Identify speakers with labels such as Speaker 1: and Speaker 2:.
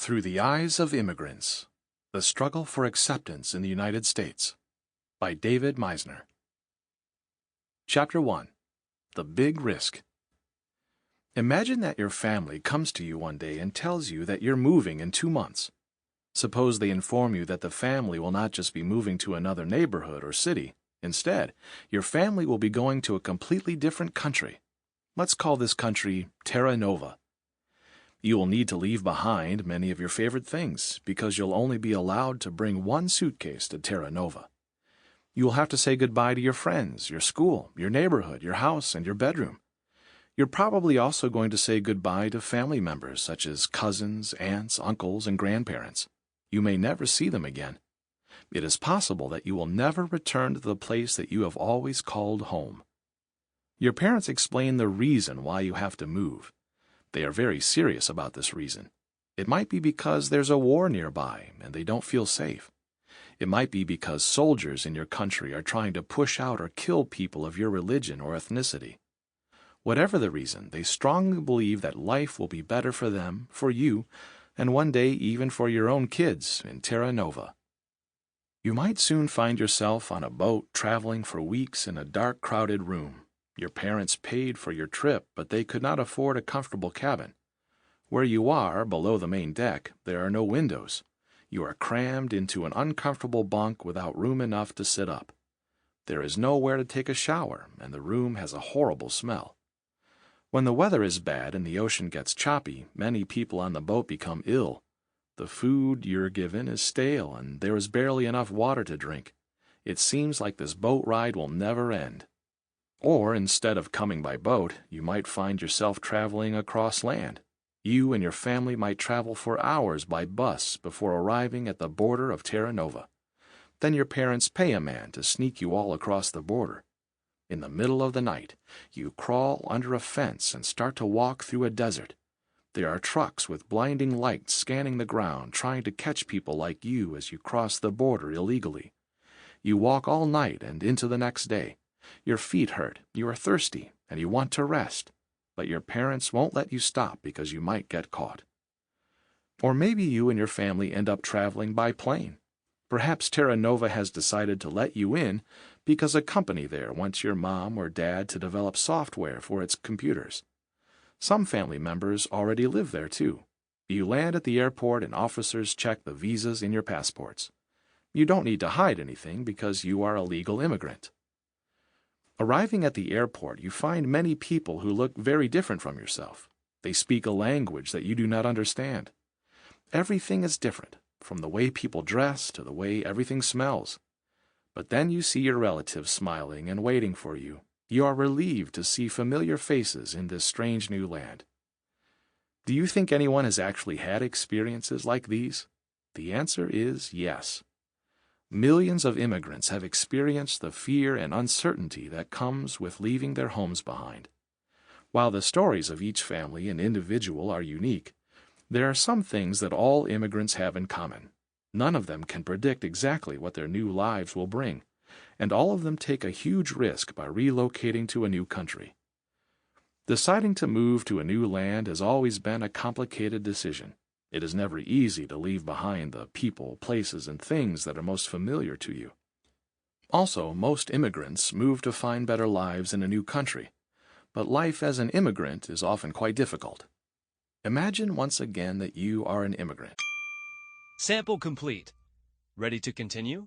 Speaker 1: Through the Eyes of Immigrants: The Struggle for Acceptance in the United States by David Meissner. Chapter 1. The Big Risk. Imagine that your family comes to you one day and tells you that you're moving in 2 months. Suppose they inform you that the family will not just be moving to another neighborhood or city. Instead, your family will be going to a completely different country. Let's call this country Terra Nova. You will need to leave behind many of your favorite things because you'll only be allowed to bring one suitcase to Terra Nova. You will have to say goodbye to your friends, your school, your neighborhood, your house, and your bedroom. You're probably also going to say goodbye to family members such as cousins, aunts, uncles, and grandparents. You may never see them again. It is possible that you will never return to the place that you have always called home. Your parents explain the reason why you have to move. They are very serious about this reason. It might be because there's a war nearby and they don't feel safe. It might be because soldiers in your country are trying to push out or kill people of your religion or ethnicity. Whatever the reason, they strongly believe that life will be better for them, for you, and one day even for your own kids in Terra Nova. You might soon find yourself on a boat traveling for weeks in a dark, crowded room. Your parents paid for your trip, but they could not afford a comfortable cabin. Where you are, below the main deck, there are no windows. You are crammed into an uncomfortable bunk without room enough to sit up. There is nowhere to take a shower, and the room has a horrible smell. When the weather is bad and the ocean gets choppy, many people on the boat become ill. The food you're given is stale, and there is barely enough water to drink. It seems like this boat ride will never end. Or, instead of coming by boat, you might find yourself traveling across land. You and your family might travel for hours by bus before arriving at the border of Terra Nova. Then your parents pay a man to sneak you all across the border. In the middle of the night, you crawl under a fence and start to walk through a desert. There are trucks with blinding lights scanning the ground, trying to catch people like you as you cross the border illegally. You walk all night and into the next day. Your feet hurt, you are thirsty, and you want to rest, but your parents won't let you stop because you might get caught. Or maybe you and your family end up traveling by plane. Perhaps Terra Nova has decided to let you in because a company there wants your mom or dad to develop software for its computers. Some family members already live there too. You land at the airport and officers check the visas in your passports. You don't need to hide anything because you are a legal immigrant. Arriving at the airport, you find many people who look very different from yourself. They speak a language that you do not understand. Everything is different, from the way people dress to the way everything smells. But then you see your relatives smiling and waiting for you. You are relieved to see familiar faces in this strange new land. Do you think anyone has actually had experiences like these? The answer is yes. Millions of immigrants have experienced the fear and uncertainty that comes with leaving their homes behind. While the stories of each family and individual are unique, there are some things that all immigrants have in common. None of them can predict exactly what their new lives will bring, and all of them take a huge risk by relocating to a new country. Deciding to move to a new land has always been a complicated decision. It is never easy to leave behind the people, places, and things that are most familiar to you. Also, most immigrants move to find better lives in a new country, but life as an immigrant is often quite difficult. Imagine once again that you are an immigrant.
Speaker 2: Sample complete. Ready to continue?